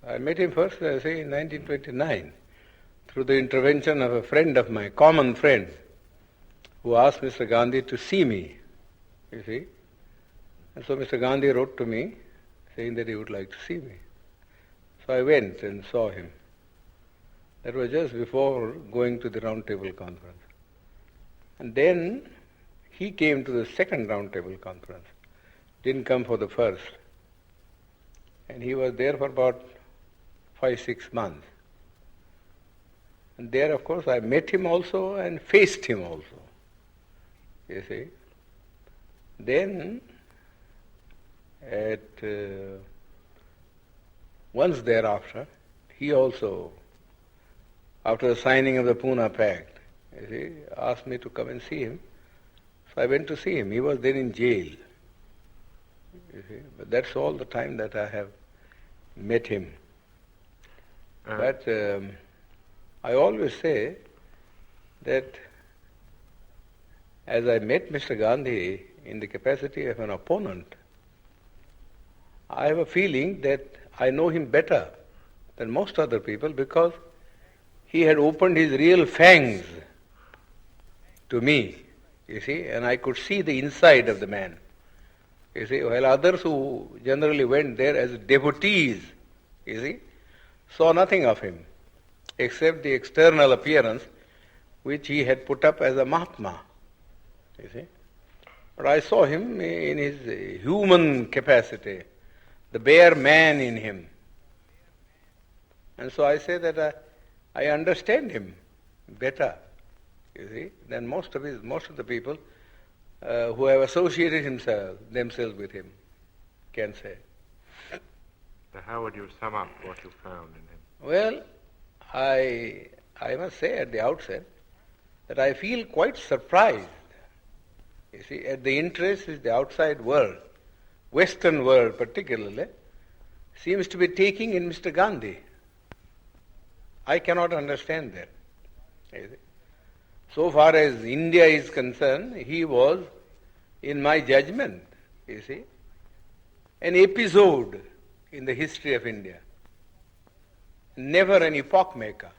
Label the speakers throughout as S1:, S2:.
S1: I met him first, say, in 1929, through the intervention of a friend of mine, common friend, who asked Mr. Gandhi to see me, you see. And so Mr. Gandhi wrote to me, saying that he would like to see me. So I went and saw him. That was just before going to the Round Table Conference. And then he came to the second Round Table Conference. Didn't come for the first. And he was there for about 5-6 months. And there, of course, I met him also and faced him also. You see. Then, once thereafter, he also, after the signing of the Pune Pact, you see, asked me to come and see him. So I went to see him. He was then in jail. You see. But that's all the time that I have met him. But I always say that as I met Mr. Gandhi in the capacity of an opponent, I have a feeling that I know him better than most other people because he had opened his real fangs to me, you see, and I could see the inside of the man. You see, while others who generally went there as devotees, you see, saw nothing of him except the external appearance which he had put up as a Mahatma, you see. But I saw him in his human capacity, the bare man in him. And so I say that I understand him better, you see, than most of the people who have associated themselves with him can say.
S2: So how would you sum up what you found in him?
S1: Well, I must say at the outset that I feel quite surprised, you see, at the interest which the outside world, Western world particularly, seems to be taking in Mr. Gandhi. I cannot understand that. You see. So far as India is concerned, he was, in my judgment, you see, an episode in the history of India. Never an epoch maker.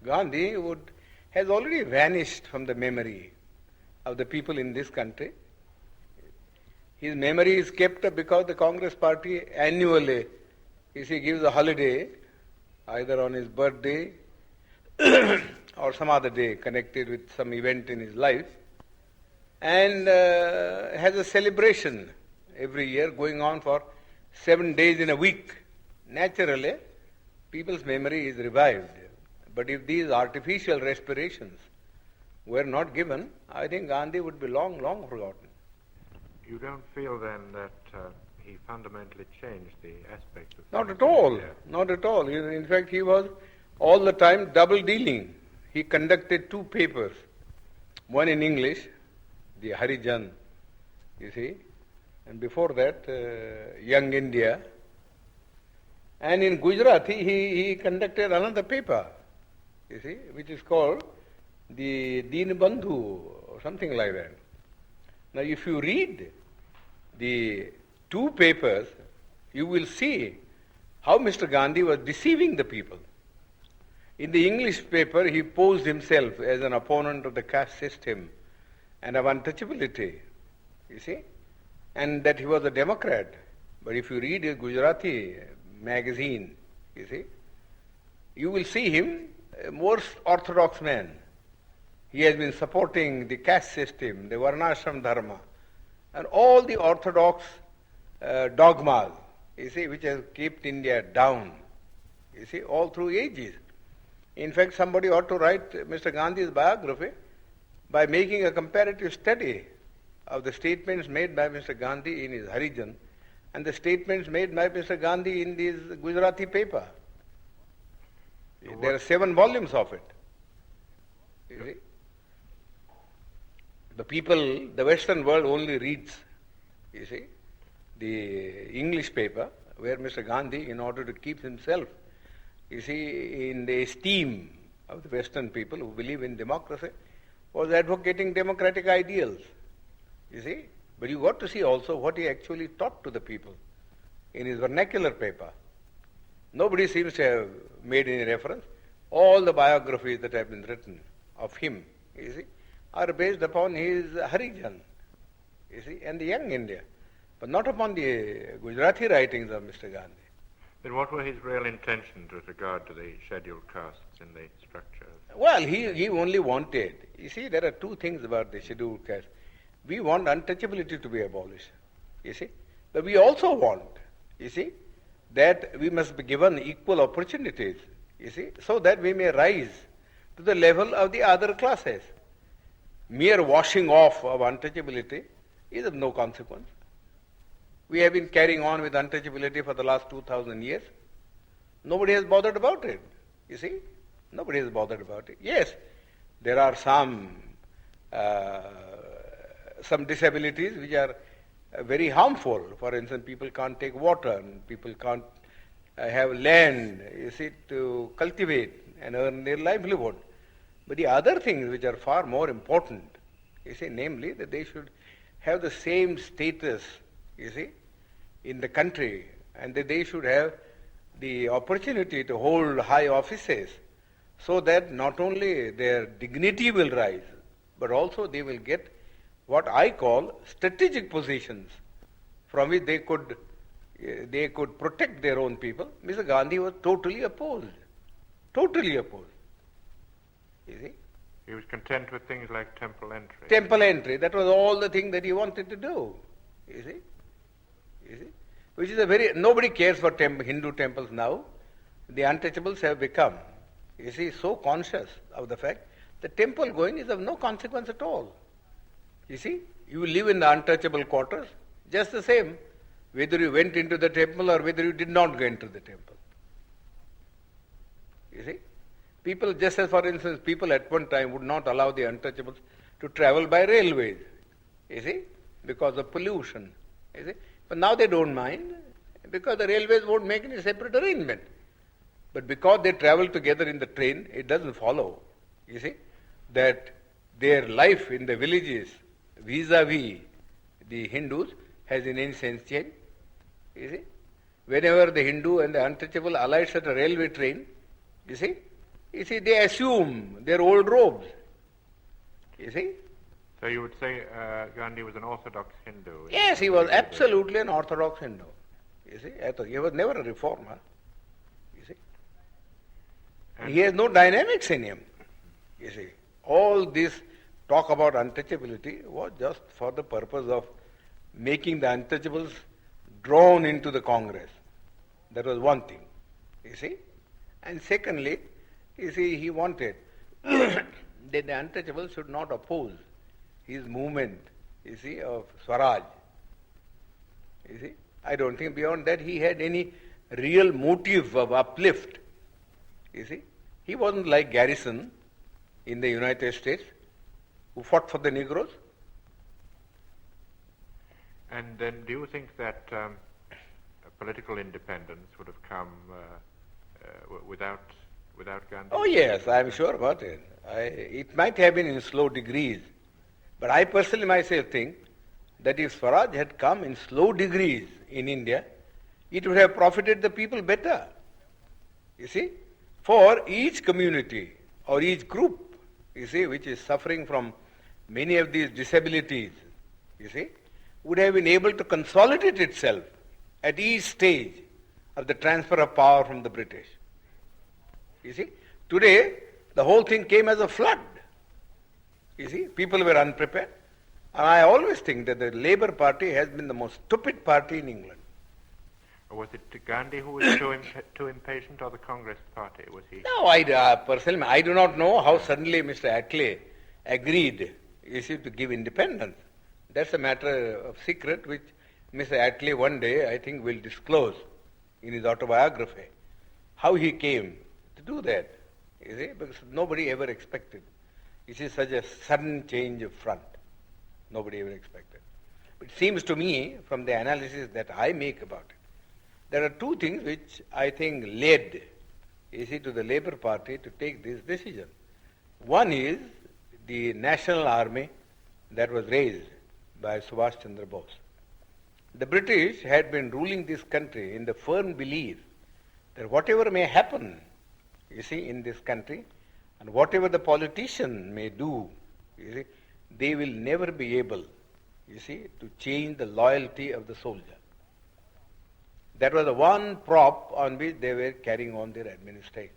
S1: Gandhi has already vanished from the memory of the people in this country. His memory is kept up because the Congress party annually, you see, gives a holiday either on his birthday or some other day connected with some event in his life, and has a celebration every year going on for 7 days in a week. Naturally, people's memory is revived. But if these artificial respirations were not given, I think Gandhi would be long, long forgotten.
S2: You don't feel then that he fundamentally changed the aspect of
S1: Not at all. Not at all. In fact, he was all the time double dealing. He conducted 2 papers, one in English, the Harijan, you see, and before that, Young India. And in Gujarati, he conducted another paper, you see, which is called the Deen Bandhu or something like that. Now, if you read the 2 papers, you will see how Mr. Gandhi was deceiving the people. In the English paper, he posed himself as an opponent of the caste system and of untouchability, you see, and that he was a Democrat. But if you read his Gujarati magazine, you see, you will see him a more orthodox man. He has been supporting the caste system, the Varnashram Dharma, and all the orthodox dogmas, you see, which has kept India down, you see, all through ages. In fact, somebody ought to write Mr. Gandhi's biography by making a comparative study of the statements made by Mr. Gandhi in his Harijan and the statements made by Mr. Gandhi in this Gujarati paper. There are 7 volumes of it. You see? The people, the Western world only reads, you see, the English paper where Mr. Gandhi, in order to keep himself, you see, in the esteem of the Western people who believe in democracy, was advocating democratic ideals, you see. But you got to see also what he actually taught to the people. in his vernacular paper. Nobody seems to have made any reference. All the biographies that have been written of him, you see, are based upon his Harijan, you see, and the young India, but not upon the Gujarati writings of Mr. Gandhi.
S2: Then what were his real intentions with regard to the scheduled castes in the structure?
S1: Well, he only wanted, you see, there are two things about the scheduled caste. We want untouchability to be abolished, you see, but we also want, you see, that we must be given equal opportunities, you see, so that we may rise to the level of the other classes. Mere washing off of untouchability is of no consequence. We have been carrying on with untouchability for the last 2,000 years. Nobody has bothered about it, you see. Nobody has bothered about it. Yes, there are some disabilities which are very harmful. For instance, people can't take water, and people can't have land, you see, to cultivate and earn their livelihood. But the other things which are far more important, you see, namely that they should have the same status, you see, in the country, and that they should have the opportunity to hold high offices, so that not only their dignity will rise, but also they will get what I call strategic positions from which they could protect their own people. Mr. Gandhi was totally opposed. Totally opposed. You see?
S2: He was content with things like temple entry.
S1: Temple entry, that was all the thing that he wanted to do. You see? You see? Which is nobody cares for Hindu temples now. The untouchables have become, you see, so conscious of the fact that temple going is of no consequence at all. You see? You live in the untouchable quarters, just the same, whether you went into the temple or whether you did not go into the temple. You see? People, just as for instance, people at one time would not allow the untouchables to travel by railways, you see, because of pollution, you see. But now they don't mind, because the railways won't make any separate arrangement. But because they travel together in the train, it doesn't follow, you see, that their life in the villages vis-a-vis the Hindus has in any sense changed, you see. Whenever the Hindu and the untouchable alights at a railway train, you see, they assume their old robes, you see.
S2: So you would say Gandhi was an orthodox Hindu?
S1: Yes, he was absolutely an orthodox Hindu, you see. He was never a reformer, you see. And he has no dynamics in him, you see. All this talk about untouchability was just for the purpose of making the untouchables drawn into the Congress. That was one thing, you see. And secondly, you see, he wanted that the untouchables should not oppose his movement, you see, of Swaraj. You see, I don't think beyond that he had any real motive of uplift. You see, he wasn't like Garrison in the United States, who fought for the Negroes.
S2: And then do you think that political independence would have come without Gandhi?
S1: Oh yes, I am sure about it. It might have been in slow degrees, but I personally myself think that if Swaraj had come in slow degrees in India, it would have profited the people better. You see, for each community or each group, you see, which is suffering from many of these disabilities, you see, would have been able to consolidate itself at each stage of the transfer of power from the British. You see, today the whole thing came as a flood. You see, people were unprepared. And I always think that the Labour Party has been the most stupid party in England.
S2: Was it Gandhi who was too impatient, or the Congress Party? Was he?
S1: No, personally, I do not know how suddenly Mr. Attlee agreed, you see, to give independence. That's a matter of secret which Mr. Attlee one day, I think, will disclose in his autobiography. How he came to do that, you see, because nobody ever expected. You see, such a sudden change of front. Nobody ever expected. It seems to me, from the analysis that I make about it, there are two things which I think led, you see, to the Labour Party to take this decision. One is the national army that was raised by Subhash Chandra Bose. The British had been ruling this country in the firm belief that whatever may happen, you see, in this country, and whatever the politician may do, you see, they will never be able, you see, to change the loyalty of the soldier. That was the one prop on which they were carrying on their administration.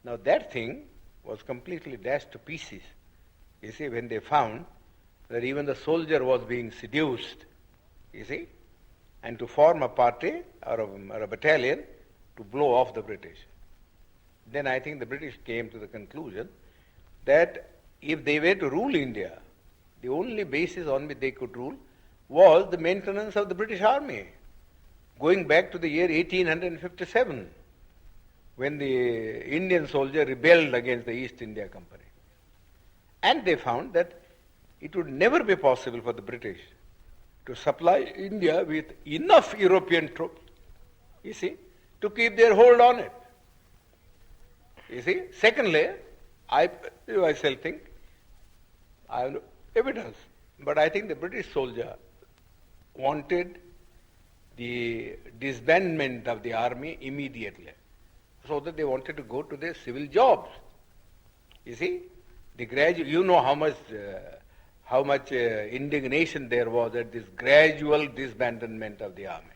S1: Now that thing was completely dashed to pieces, you see, when they found that even the soldier was being seduced, you see, and to form a party or a battalion to blow off the British. Then I think the British came to the conclusion that if they were to rule India, the only basis on which they could rule was the maintenance of the British Army, going back to the year 1857, when the Indian soldier rebelled against the East India Company. And they found that it would never be possible for the British to supply India with enough European troops, you see, to keep their hold on it. You see, secondly, I myself think, I have no evidence, but I think the British soldier wanted the disbandment of the army immediately, so that they wanted to go to their civil jobs. You see, you know how much indignation there was at this gradual disbandment of the army,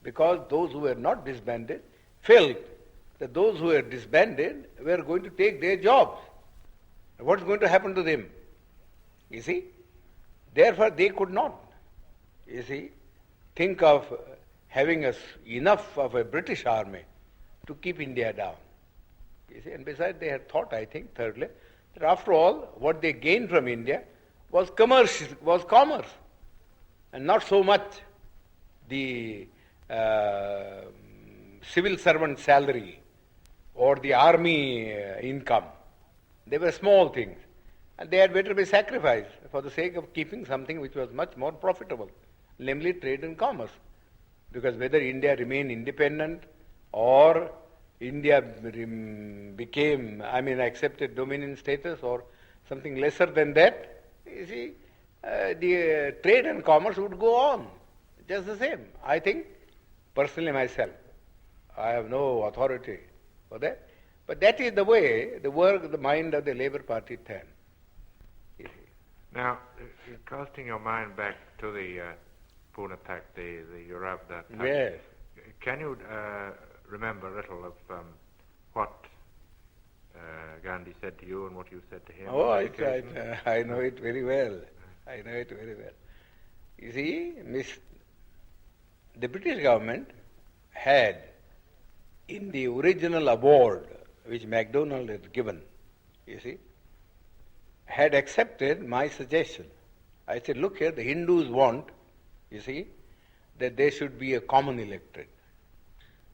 S1: because those who were not disbanded felt that those who were disbanded were going to take their jobs. What's going to happen to them? You see? Therefore, they could not, you see, think of having enough of a British army to keep India down. You see? And besides, they had thought, I think, thirdly, that after all, what they gained from India was commerce, and not so much the civil servant salary or the army income. They were small things, and they had better be sacrificed for the sake of keeping something which was much more profitable, namely trade and commerce. Because whether India remained independent or India became, accepted dominion status or something lesser than that, you see, the trade and commerce would go on just the same. I think, personally myself, I have no authority for that, but that is the way the work, the mind of the Labour Party turned.
S2: Now, casting your mind back to the Pune attack, the Yoravda attack,
S1: yes.
S2: Can you remember a little of what Gandhi said to you and what you said to him?
S1: Oh, I know it very well. I know it very well. You see, the British government had, in the original award which MacDonald had given, you see, had accepted my suggestion. I said, look here, the Hindus want, you see, that there should be a common electorate,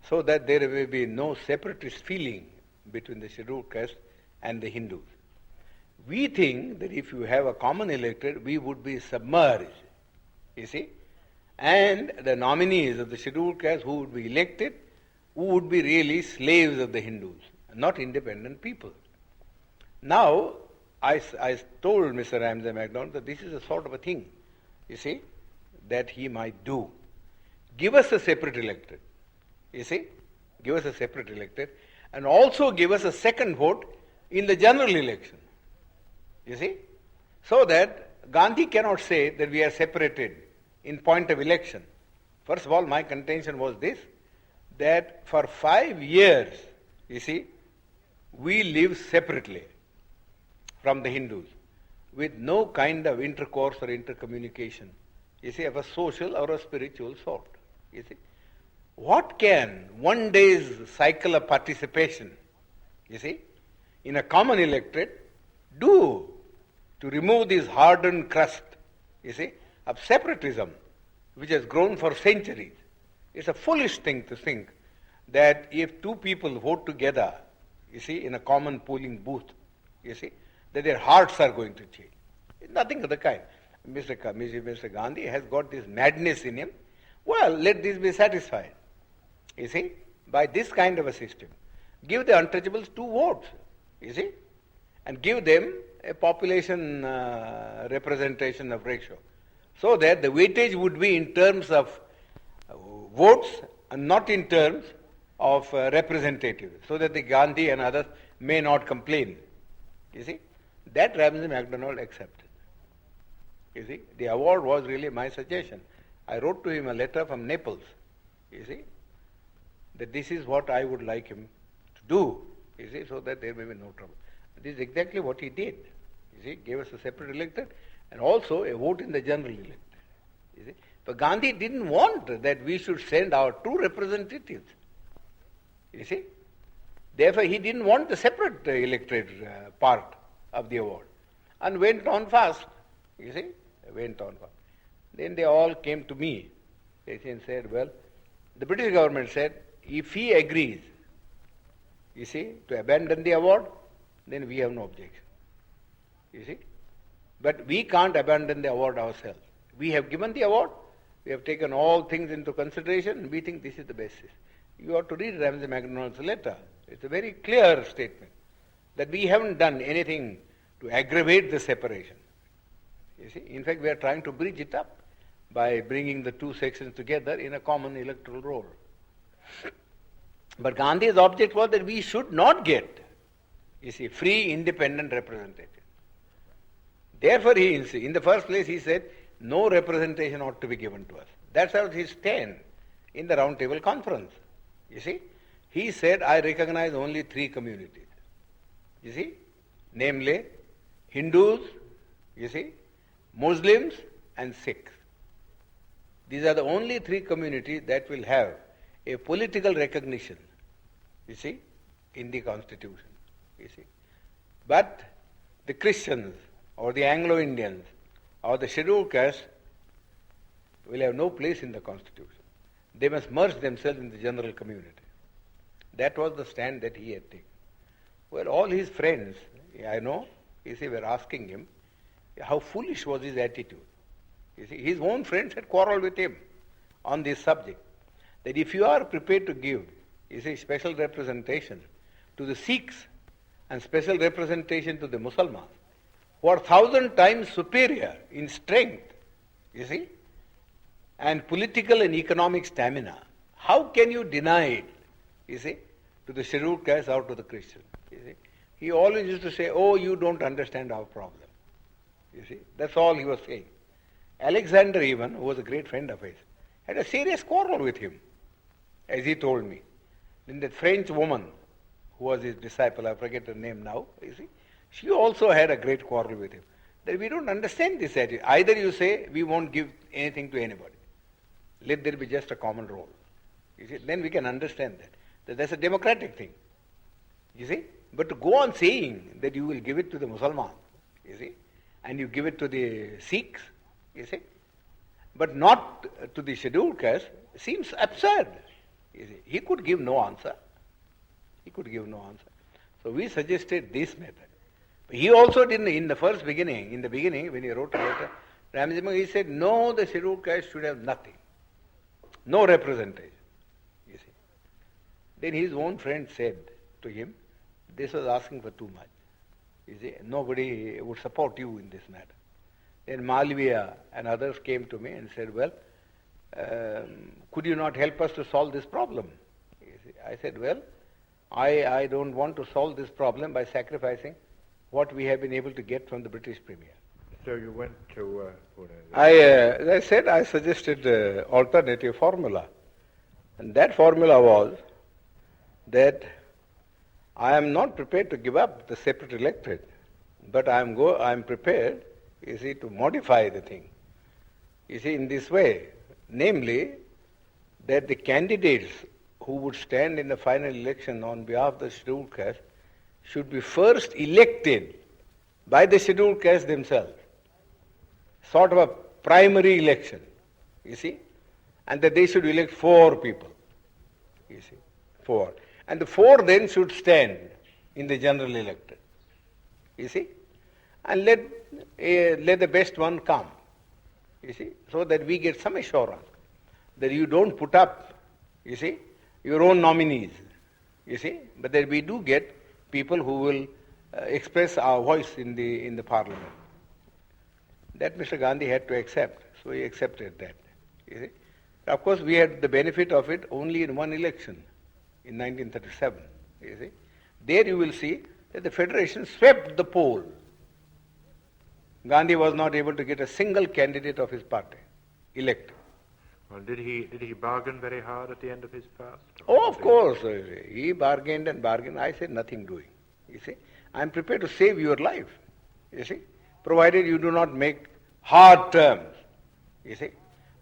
S1: so that there may be no separatist feeling between the scheduled caste and the Hindus. We think that if you have a common electorate, we would be submerged, you see, and the nominees of the scheduled caste who would be elected, who would be really slaves of the Hindus, not independent people. Now, I told Mr. Ramsay MacDonald that this is a sort of a thing, you see, that he might do. Give us a separate electorate, you see, give us a separate electorate, and also give us a second vote in the general election, you see, so that Gandhi cannot say that we are separated in point of election. First of all, my contention was this, that for 5 years, you see, we live separately from the Hindus, with no kind of intercourse or intercommunication, you see, of a social or a spiritual sort, you see. What can one day's cycle of participation, you see, in a common electorate do to remove this hardened crust, you see, of separatism, which has grown for centuries? It's a foolish thing to think that if two people vote together, you see, in a common polling booth, you see, that their hearts are going to change. It's nothing of the kind. Mr. Gandhi has got this madness in him. Well, let this be satisfied, you see, by this kind of a system. Give the untouchables 2 votes, you see, and give them a population representation of ratio, so that the weightage would be in terms of votes and not in terms of representatives, so that the Gandhi and others may not complain. You see, that Ramsay MacDonald accepted. You see, the award was really my suggestion. I wrote to him a letter from Naples, you see, that this is what I would like him to do, you see, so that there may be no trouble. This is exactly what he did. You see, gave us a separate elected and also a vote in the general elected. You see, but Gandhi didn't want that we should send our two representatives. You see, therefore he didn't want the separate elected part of the award, and went on fast. You see, went on fast. Then they all came to me. They said, well, the British government said, if he agrees, you see, to abandon the award, then we have no objection. You see, but we can't abandon the award ourselves. We have given the award, we have taken all things into consideration, and we think this is the basis. You ought to read Ramsay MacDonald's letter. It's a very clear statement that we haven't done anything to aggravate the separation. You see, in fact, we are trying to bridge it up by bringing the two sections together in a common electoral roll. But Gandhi's object was that we should not get, you see, free, independent representation. Therefore, in the first place, he said, no representation ought to be given to us. That's how his stand in the Round Table Conference. You see, he said, I recognize only three communities. You see, namely, Hindus, you see, Muslims and Sikhs. These are the only three communities that will have a political recognition, you see, in the Constitution, you see. But the Christians or the Anglo-Indians or the scheduled caste will have no place in the Constitution. They must merge themselves in the general community. That was the stand that he had taken. Well, all his friends, I know, you see, were asking him how foolish was his attitude. You see, his own friends had quarreled with him on this subject. That if you are prepared to give, you see, special representation to the Sikhs and special representation to the Muslims, who are 1,000 times superior in strength, you see, and political and economic stamina, how can you deny it, you see, to the scheduled caste or to the Christian? You see, he always used to say, oh, you don't understand our problem. You see, that's all he was saying. Alexander even, who was a great friend of his, had a serious quarrel with him, as he told me. Then that French woman, who was his disciple, I forget her name now, you see, she also had a great quarrel with him. That we don't understand this attitude. Either you say, we won't give anything to anybody. Let there be just a common role. You see, then we can understand that that's a democratic thing. You see, but to go on saying that you will give it to the Muslims, you see, and you give it to the Sikhs, you see, but not to the scheduled caste, seems absurd. You see, he could give no answer. He could give no answer. So we suggested this method. But he also didn't, in the beginning, when he wrote a letter, Ramsay, he said, no, the scheduled caste should have nothing. No representation. You see. Then his own friend said to him, this was asking for too much. You see, nobody would support you in this matter. Then Malviya and others came to me and said, well, could you not help us to solve this problem? You see, I said, well, I don't want to solve this problem by sacrificing what we have been able to get from the British Premier.
S2: So you went to Pune.
S1: As I said, I suggested alternative formula. And that formula was that I am not prepared to give up the separate electorate, but I am prepared, you see, to modify the thing. You see, in this way, namely, that the candidates who would stand in the final election on behalf of the scheduled caste should be first elected by the scheduled caste themselves. Sort of a primary election, you see, and that they should elect 4 people, you see, 4. And the 4 then should stand in the general electorate, you see, and let the best one come, you see, so that we get some assurance that you don't put up, you see, your own nominees, you see, but that we do get people who will express our voice in the parliament. That Mr. Gandhi had to accept. So he accepted that. You see? Of course, we had the benefit of it only in one election, in 1937. You see? There you will see that the Federation swept the poll. Gandhi was not able to get a single candidate of his party elected.
S2: Well, did he bargain very hard at the end of his fast?
S1: Oh, of course. He bargained and bargained. I said nothing doing. You see? I am prepared to save your life. You see? Provided you do not make hard terms. You see?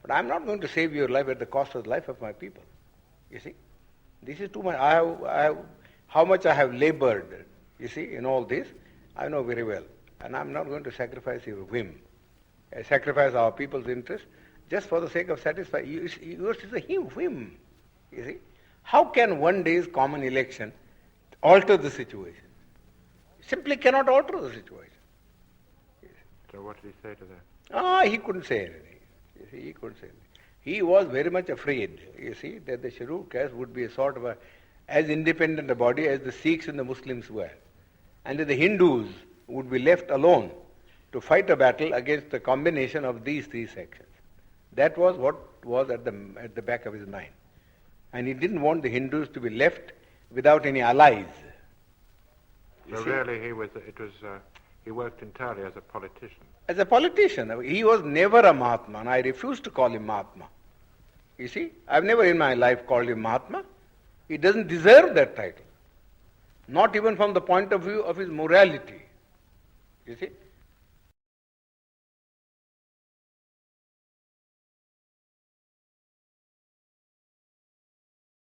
S1: But I am not going to save your life at the cost of the life of my people. You see? This is too much. How much I have labored, you see, in all this, I know very well. And I am not going to sacrifice your whim. I sacrifice our people's interest just for the sake of satisfying. Yours is a whim. You see? How can one day's common election alter the situation? Simply cannot alter the situation.
S2: So what did he say to that?
S1: He couldn't say anything. You see, he couldn't say anything. He was very much afraid, you see, that the scheduled caste would be a sort of as independent a body as the Sikhs and the Muslims were. And that the Hindus would be left alone to fight a battle against the combination of these three sections. That was what was at the back of his mind. And he didn't want the Hindus to be left without any allies.
S2: So really he worked entirely as a politician.
S1: As a politician. He was never a Mahatma, and I refuse to call him Mahatma. You see, I've never in my life called him Mahatma. He doesn't deserve that title. Not even from the point of view of his morality. You see?